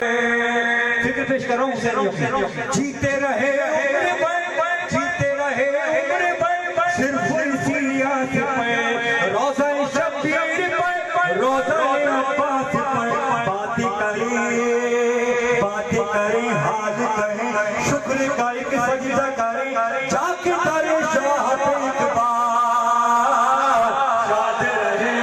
फिक्र पेश कर रहा हूँ जीते रहे सिर्फ इसी आस पे रोज़ा शबीर पे रोज़ा अब्बास पे बातें करें हाल करें शुक्र का एक सजदा करें जाके तारे शाह पे एक बार शाद रहे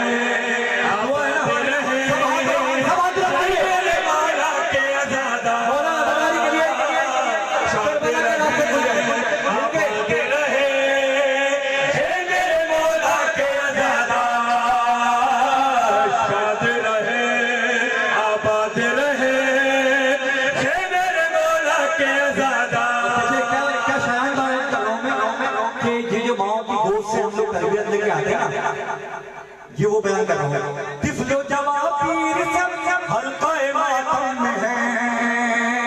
ये वो बयान कर रहा हूँ। तिफलो जवा पीर सब हल्का मातम में है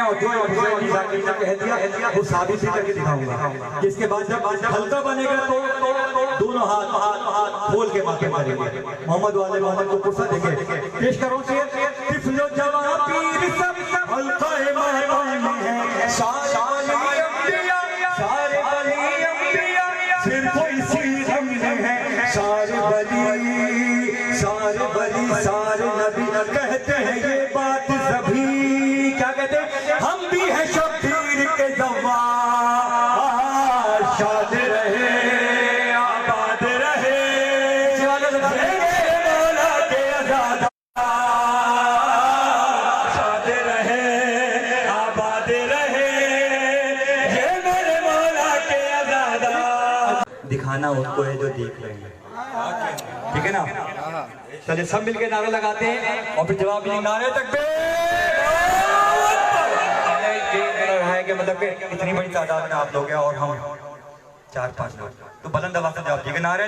और जो कह दिया वो साबित ही करके दिखाऊंगा। इसके बाद जब हल्का बनेगा तो दोनों हाथ खोल के माथे मारेंगे। मोहम्मद वाले मोहम्मद को पुरसा देंगे। पेश करो तिफलो जवा पीर सब हल्का मातम में है सारे बली अंबिया सिर्फ इसी रंग में है सारे नबी कहते हैं ये बात सभी क्या कहते हैं हम भी हैं शब्बीर के जवान शाद रहे आबाद रहे मौला के आजाद शाद रहे आबाद रहे ये मेरे मौला के आजाद। दिखाना उसको है जो देख रहे हैं, ठीक है ना। चलिए सब मिलके नारा लगाते हैं और फिर जवाब ये नारे तक है कि मतलब कि इतनी बड़ी तादाद में आप लोग हैं और हम 4-5 लोग तो बुलंद आवाज से जवाब दिएगा नारे